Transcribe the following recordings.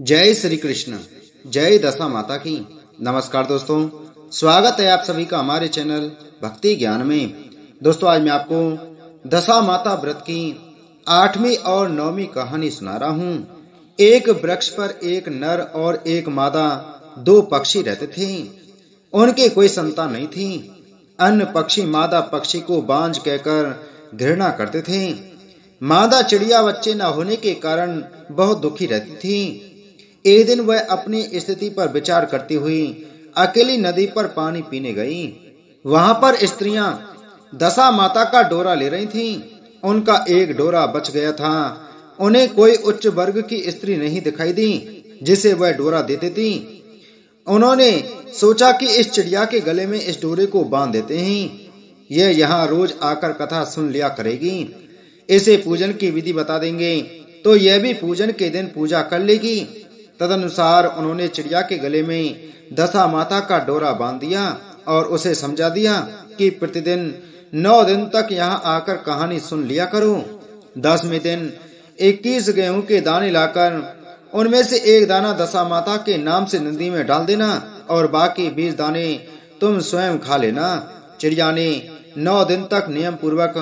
जय श्री कृष्ण। जय दशा माता की। नमस्कार दोस्तों, स्वागत है आप सभी का हमारे चैनल भक्ति ज्ञान में। दोस्तों, आज मैं आपको दशा माता व्रत की 8वीं और 9वीं कहानी सुना रहा हूँ। एक वृक्ष पर एक नर और एक मादा दो पक्षी रहते थे। उनके कोई संतान नहीं थी। अन्य पक्षी मादा पक्षी को बांझ कहकर घृणा करते थे। मादा चिड़िया बच्चे न होने के कारण बहुत दुखी रहती थी। एक दिन वह अपनी स्थिति पर विचार करती हुई अकेली नदी पर पानी पीने गई। वहां पर स्त्रियां दशा माता का डोरा ले रही थीं। उनका एक डोरा बच गया था। उन्हें कोई उच्च वर्ग की स्त्री नहीं दिखाई दी जिसे वह डोरा देती थी। उन्होंने सोचा कि इस चिड़िया के गले में इस डोरे को बांध देते हैं। यह यहाँ रोज आकर कथा सुन लिया करेगी। इसे पूजन की विधि बता देंगे तो यह भी पूजन के दिन पूजा कर लेगी। तदनुसार उन्होंने चिड़िया के गले में दशा माता का डोरा बांध दिया और उसे समझा दिया कि प्रतिदिन 9 दिन तक यहाँ आकर कहानी सुन लिया करो। 10वें दिन 21 गेहूं के दाने लाकर उनमें से एक दाना दशा माता के नाम से नदी में डाल देना और बाकी 20 दाने तुम स्वयं खा लेना। चिड़िया ने 9 दिन तक नियम पूर्वक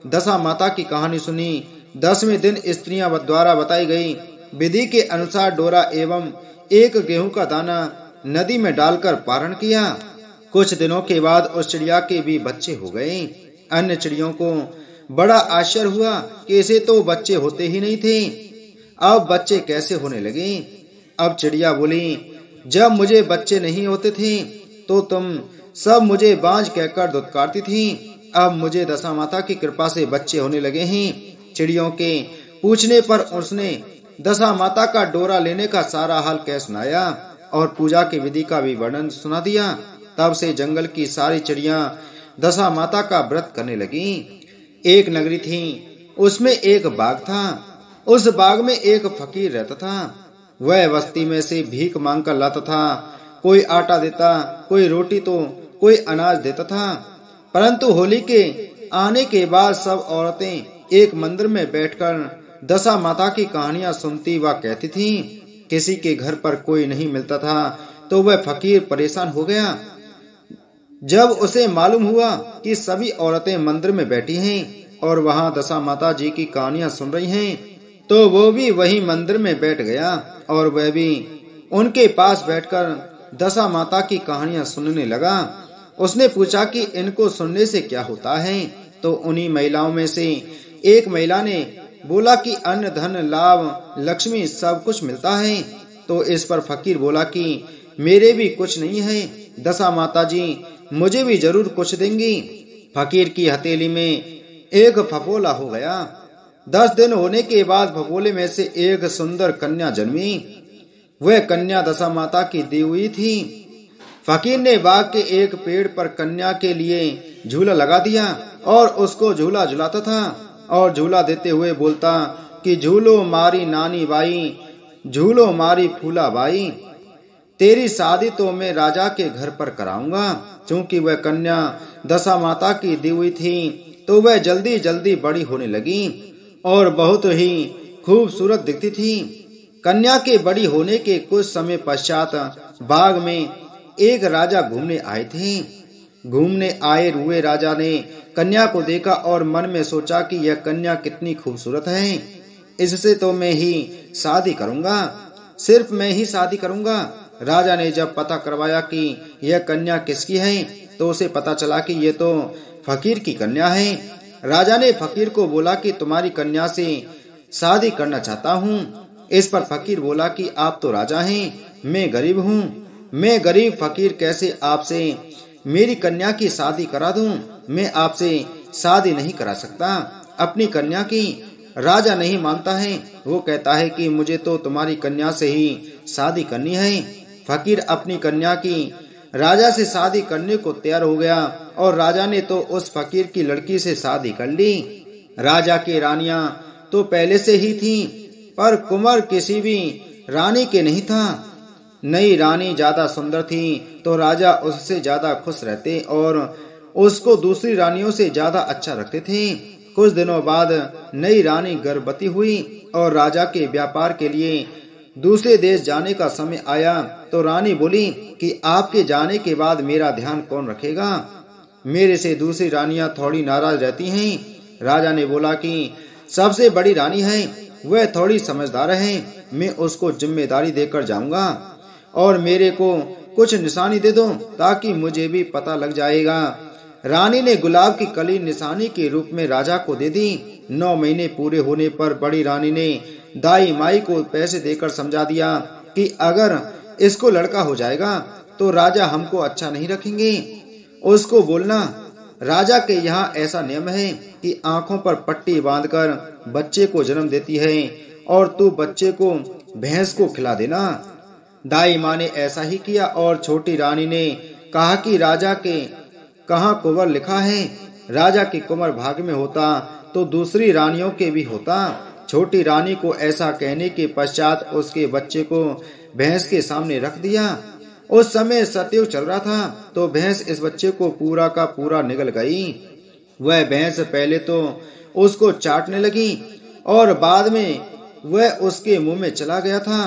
दशा माता की कहानी सुनी। 10वें दिन स्त्रियां द्वारा बताई गई विधि के अनुसार डोरा एवं एक गेहूं का दाना नदी में डालकर पारण किया। कुछ दिनों के बाद उस चिड़िया के भी बच्चे हो गए। अन्य चिड़ियों को बड़ा आश्चर्य हुआ कि इसे तो बच्चे होते ही नहीं थे, अब बच्चे कैसे होने लगे। अब चिड़िया बोली, जब मुझे बच्चे नहीं होते थे तो तुम सब मुझे बांझ कहकर दुत्कारती थी। अब मुझे दशा माता की कृपा से बच्चे होने लगे हैं। चिड़ियों के पूछने पर उसने दशा माता का डोरा लेने का सारा हाल कह सुनाया और पूजा की विधि का भी वर्णन सुना दिया। तब से जंगल की सारी चिड़ियां दशा माता का व्रत करने लगी। एक नगरी थी, उसमें एक बाग था। उस बाग में एक फकीर रहता था। वह बस्ती में से भीख मांग कर लाता था। कोई आटा देता, कोई रोटी तो कोई अनाज देता था। परंतु होली के आने के बाद सब औरतें एक मंदिर में बैठकर दशा माता की कहानियां सुनती व कहती थीं। किसी के घर पर कोई नहीं मिलता था तो वह फकीर परेशान हो गया। जब उसे मालूम हुआ कि सभी औरतें मंदिर में बैठी हैं और वहां दशा माता जी की कहानियां सुन रही हैं, तो वो भी वही मंदिर में बैठ गया और वह भी उनके पास बैठकर दशा माता की कहानियां सुनने लगा। उसने पूछा कि इनको सुनने से क्या होता है, तो उन्हीं महिलाओं में से एक महिला ने बोला कि अन्न धन लाभ लक्ष्मी सब कुछ मिलता है। तो इस पर फकीर बोला कि मेरे भी कुछ नहीं है, दशा माता जी मुझे भी जरूर कुछ देंगी। फकीर की हथेली में एक फफोला हो गया। 10 दिन होने के बाद फफोले में से एक सुंदर कन्या जन्मी। वह कन्या दशा माता की दी हुई थी। फकीर ने बाग के एक पेड़ पर कन्या के लिए झूला लगा दिया और उसको झूला झुलाता था और झूला देते हुए बोलता कि झूलो मारी नानी बाई, झूलो मारी फूला बाई, तेरी शादी तो मैं राजा के घर पर कराऊंगा। चूंकि वह कन्या दशा माता की दी हुई थी तो वह जल्दी जल्दी बड़ी होने लगी और बहुत ही खूबसूरत दिखती थी। कन्या के बड़ी होने के कुछ समय पश्चात बाग में एक राजा घूमने आए थे। घूमने आए हुए राजा ने कन्या को देखा और मन में सोचा कि यह कन्या कितनी खूबसूरत है, इससे तो मैं ही शादी करूंगा, सिर्फ मैं ही शादी करूंगा। राजा ने जब पता करवाया कि यह कन्या किसकी है तो उसे पता चला कि यह तो फकीर की कन्या है। राजा ने फकीर को बोला कि तुम्हारी कन्या से शादी करना चाहता हूँ। इस पर फकीर बोला कि आप तो राजा हैं, मैं गरीब हूँ। मैं गरीब फकीर कैसे आपसे मेरी कन्या की शादी करा दूं? मैं आपसे शादी नहीं करा सकता अपनी कन्या की। राजा नहीं मानता है, वो कहता है कि मुझे तो तुम्हारी कन्या से ही शादी करनी है। फकीर अपनी कन्या की राजा से शादी करने को तैयार हो गया और राजा ने तो उस फकीर की लड़की से शादी कर ली। राजा की रानियां तो पहले से ही थीं, पर कुंवर किसी भी रानी के नहीं था। नई रानी ज्यादा सुंदर थी तो राजा उससे ज्यादा खुश रहते और उसको दूसरी रानियों से ज्यादा अच्छा रखते थे। कुछ दिनों बाद नई रानी गर्भवती हुई और राजा के व्यापार के लिए दूसरे देश जाने का समय आया तो रानी बोली कि आपके जाने के बाद मेरा ध्यान कौन रखेगा? मेरे से दूसरी रानियां थोड़ी नाराज रहती हैं। राजा ने बोला कि सबसे बड़ी रानी है, वह थोड़ी समझदार है, मैं उसको जिम्मेदारी देकर जाऊंगा और मेरे को कुछ निशानी दे दो ताकि मुझे भी पता लग जाएगा। रानी ने गुलाब की कली निशानी के रूप में राजा को दे दी। 9 महीने पूरे होने पर बड़ी रानी ने दाई माई को पैसे देकर समझा दिया कि अगर इसको लड़का हो जाएगा तो राजा हमको अच्छा नहीं रखेंगे। उसको बोलना राजा के यहाँ ऐसा नियम है कि आंखों पर पट्टी बांधकर बच्चे को जन्म देती है और तू बच्चे को भैंस को खिला देना। दाई माँ ने ऐसा ही किया और छोटी रानी ने कहा कि राजा के कहाँ कुंवर लिखा है। राजा की कुंवर भाग में होता तो दूसरी रानियों के भी होता। छोटी रानी को ऐसा कहने के पश्चात उसके बच्चे को भैंस के सामने रख दिया। उस समय सतयुग चल रहा था तो भैंस इस बच्चे को पूरा का पूरा निगल गई। वह भैंस पहले तो उसको चाटने लगी और बाद में वह उसके मुंह में चला गया था।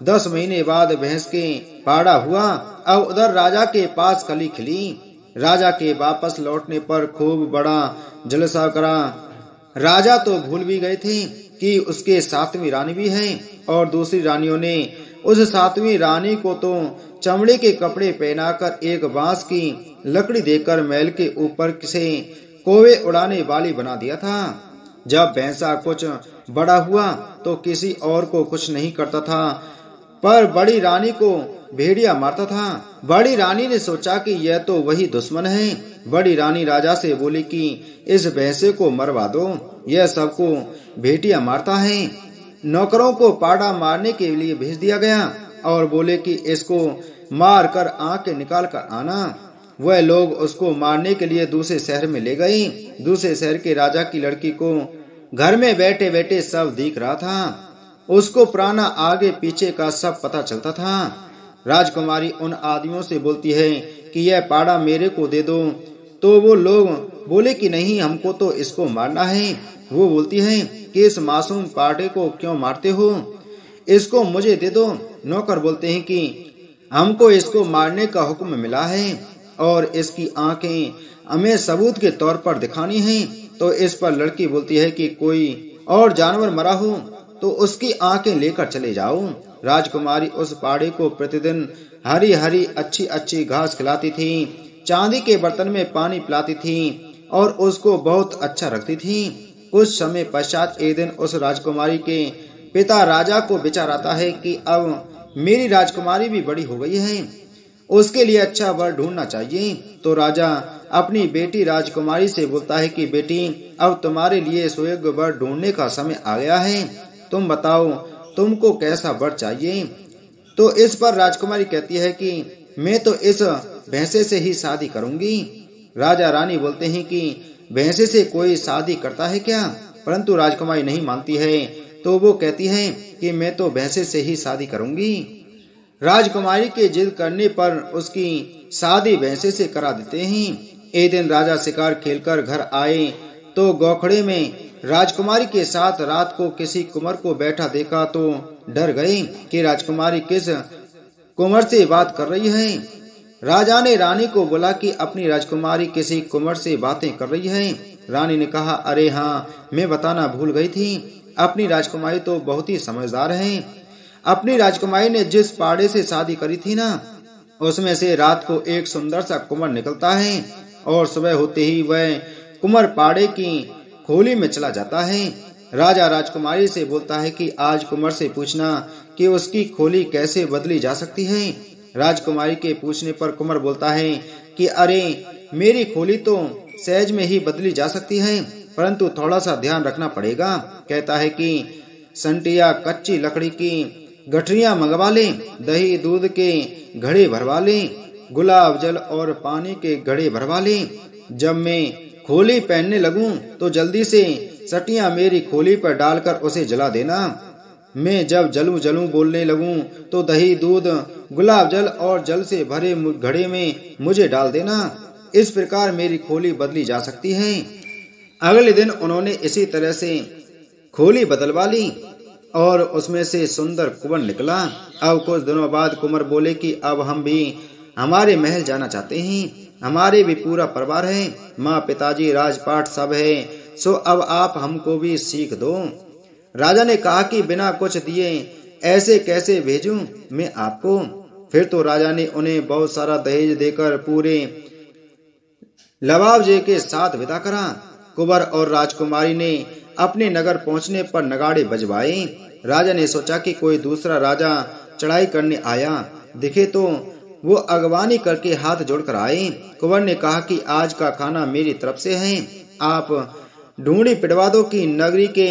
10 महीने बाद भैंस के पाड़ा हुआ। अब उधर राजा के पास कली खिली। राजा के वापस लौटने पर खूब बड़ा जलसा करा। राजा तो भूल भी गए थे कि उसके 7वीं रानी भी है और दूसरी रानियों ने उस 7वीं रानी को तो चमड़े के कपड़े पहनाकर एक बांस की लकड़ी देकर महल के ऊपर से कोवे उड़ाने वाली बना दिया था। जब भैंसा कुछ बड़ा हुआ तो किसी और को कुछ नहीं करता था पर बड़ी रानी को भेड़िया मारता था। बड़ी रानी ने सोचा कि यह तो वही दुश्मन है। बड़ी रानी राजा से बोली कि इस भैंसे को मरवा दो, यह सबको भेड़िया मारता है। नौकरों को पाड़ा मारने के लिए भेज दिया गया और बोले कि इसको मार कर आंखें निकाल कर आना। वह लोग उसको मारने के लिए दूसरे शहर में ले गए। दूसरे शहर के राजा की लड़की को घर में बैठे बैठे सब दिख रहा था। उसको पुराना आगे पीछे का सब पता चलता था। राजकुमारी उन आदमियों से बोलती है कि यह पाड़ा मेरे को दे दो तो वो लोग बोले कि नहीं, हमको तो इसको मारना है। वो बोलती है कि इस मासूम पाड़े को क्यों मारते हो, इसको मुझे दे दो। नौकर बोलते हैं कि हमको इसको मारने का हुक्म मिला है और इसकी आंखें हमें सबूत के तौर पर दिखानी हैं। तो इस पर लड़की बोलती है कि कोई और जानवर मरा हो तो उसकी आंखें लेकर चले जाओ। राजकुमारी उस पाड़े को प्रतिदिन हरी हरी अच्छी अच्छी घास खिलाती थी, चांदी के बर्तन में पानी पिलाती थी और उसको बहुत अच्छा रखती थी। कुछ समय पश्चात एक दिन उस राजकुमारी के पिता राजा को विचार आता है कि अब मेरी राजकुमारी भी बड़ी हो गई है, उसके लिए अच्छा वर ढूंढना चाहिए। तो राजा अपनी बेटी राजकुमारी से बोलता है कि बेटी, अब तुम्हारे लिए सुयोग्य वर ढूंढने का समय आ गया है, तुम बताओ तुमको कैसा वर चाहिए। तो इस पर राजकुमारी कहती है कि मैं तो इस भैंसे से ही शादी करूंगी। राजा रानी बोलते हैं कि भैंसे से कोई शादी करता है क्या, परंतु राजकुमारी नहीं मानती है। तो वो कहती है कि मैं तो भैंसे से ही शादी करूंगी। राजकुमारी के जिद करने पर उसकी शादी भैंसे से करा देते हैं। एक दिन राजा शिकार खेलकर घर आए तो गौखड़े में राजकुमारी के साथ रात को किसी कुंवर को बैठा देखा तो डर गए कि राजकुमारी किस कुंवर से बात कर रही है। राजा ने रानी को बोला कि अपनी राजकुमारी किसी कुंवर से बातें कर रही है। रानी ने कहा, अरे हाँ, मैं बताना भूल गई थी, अपनी राजकुमारी तो बहुत ही समझदार है। अपनी राजकुमारी ने जिस पाड़े से शादी करी थी ना, उसमें से रात को एक सुंदर सा कुंवर निकलता है और सुबह होते ही वह कुंवर पाड़े की खोली में चला जाता है। राजा राजकुमारी से बोलता है कि आज कुंवर से पूछना कि उसकी खोली कैसे बदली जा सकती है। राजकुमारी के पूछने पर कुंवर बोलता है कि अरे, मेरी खोली तो सहज में ही बदली जा सकती है, परंतु थोड़ा सा ध्यान रखना पड़ेगा। कहता है कि संटिया कच्ची लकड़ी की गठरियां मंगवा ले, दही दूध के घड़े भरवा ले, गुलाब जल और पानी के घड़े भरवा ले। जब मैं खोली पहनने लगूं तो जल्दी से सटियां मेरी खोली पर डालकर उसे जला देना। मैं जब जलूं जलूं बोलने लगूं तो दही दूध गुलाब जल और जल से भरे घड़े में मुझे डाल देना। इस प्रकार मेरी खोली बदली जा सकती है। अगले दिन उन्होंने इसी तरह से खोली बदलवा ली। और उसमें से सुंदर कुंवर निकला। अब कुछ दिनों बाद कुंवर बोले कि अब हम भी हमारे महल जाना चाहते हैं, हमारे भी पूरा परिवार है, माँ पिताजी राजपाट सब है, सो अब आप हमको भी सीख दो। राजा ने कहा कि बिना कुछ दिए ऐसे कैसे भेजूं मैं आपको। फिर तो राजा ने उन्हें बहुत सारा दहेज देकर पूरे लवाबजे के साथ विदा करा। कुंवर और राजकुमारी ने अपने नगर पहुंचने पर नगाड़े बजवाए। राजा ने सोचा कि कोई दूसरा राजा चढ़ाई करने आया दिखे तो वो अगवानी करके हाथ जोड़कर आए। कुंवर ने कहा कि आज का खाना मेरी तरफ से है, आप ढूंढी पिटवा दो कि नगरी के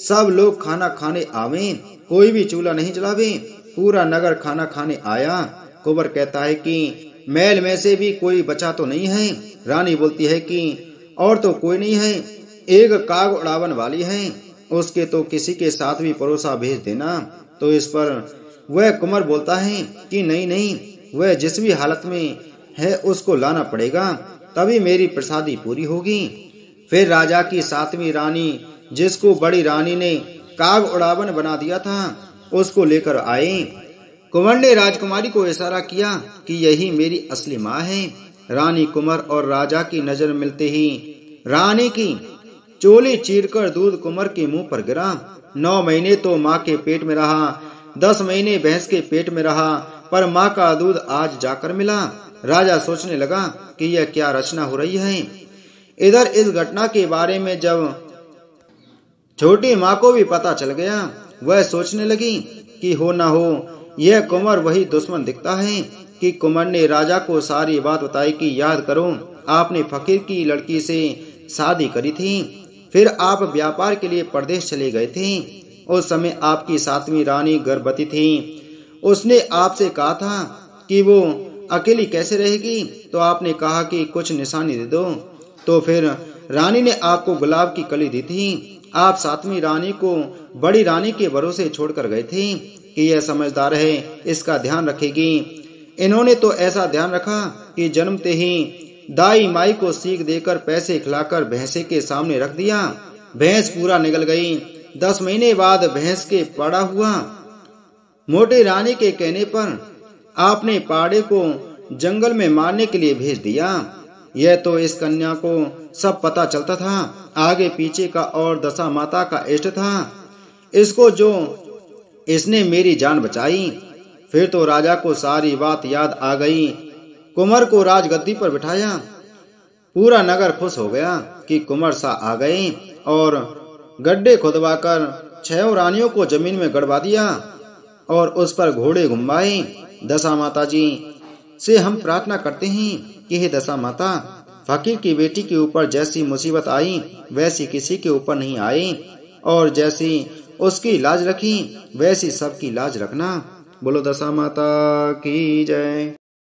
सब लोग खाना खाने आवे, कोई भी चूल्हा नहीं जलावे। पूरा नगर खाना खाने आया। कुंवर कहता है कि महल में से भी कोई बचा तो नहीं है। रानी बोलती है कि और तो कोई नहीं है, एक काग उड़ावन वाली है, उसके तो किसी के साथ भी परोसा भेज देना। तो इस पर वह कुंवर बोलता है कि नहीं नहीं, वह जिस भी हालत में है उसको लाना पड़ेगा, तभी मेरी प्रसादी पूरी होगी। फिर राजा की 7वीं रानी, जिसको बड़ी रानी ने काग उड़ावन बना दिया था, उसको लेकर आए। कुंवर ने राजकुमारी को इशारा किया कि यही मेरी असली माँ है। रानी कुंवर और राजा की नजर मिलते ही रानी की चोली चीरकर दूध कुंवर के मुंह पर गिरा। 9 महीने तो माँ के पेट में रहा, 10 महीने भैंस के पेट में रहा, पर माँ का दूध आज जाकर मिला। राजा सोचने लगा कि यह क्या रचना हो रही है। इधर इस घटना के बारे में जब छोटी माँ को भी पता चल गया, वह सोचने लगी कि हो ना हो यह कुंवर वही दुश्मन दिखता है। कि कुंवर ने राजा को सारी बात बताई कि याद करो, आपने फकीर की लड़की से शादी करी थी, फिर आप व्यापार के लिए परदेश चले गए थे। उस समय आपकी 7वीं रानी गर्भवती थी। उसने आपसे कहा था कि वो अकेली कैसे रहेगी, तो आपने कहा कि कुछ निशानी दे दो। तो फिर रानी ने आपको गुलाब की कली दी थी। आप 7वीं रानी को बड़ी रानी के भरोसे छोड़कर गए थे कि यह समझदार है, इसका ध्यान रखेगी। इन्होंने तो ऐसा ध्यान रखा कि जन्मते ही दाई माई को सीख देकर पैसे खिलाकर भैंसे के सामने रख दिया। भैंस पूरा निगल गई। 10 महीने बाद भैंस के पाड़ा हुआ। मोटी रानी के कहने पर आपने पाड़े को जंगल में मारने के लिए भेज दिया। यह तो इस कन्या को सब पता चलता था, आगे पीछे का, और दशा माता का इष्ट था इसको, जो इसने मेरी जान बचाई। फिर तो राजा को सारी बात याद आ गई। कुंवर को राजगद्दी पर बिठाया। पूरा नगर खुश हो गया कि कुंवर सा आ गए, और गड्ढे खुदवाकर 6 रानियों को जमीन में गड़वा दिया और उस पर घोड़े घुमाए। दशा माता जी से हम प्रार्थना करते हैं कि हे दशा माता, फकीर की बेटी के ऊपर जैसी मुसीबत आई वैसी किसी के ऊपर नहीं आई, और जैसी उसकी लाज रखी वैसी सबकी लाज रखना। बोलो दशा माता की जय।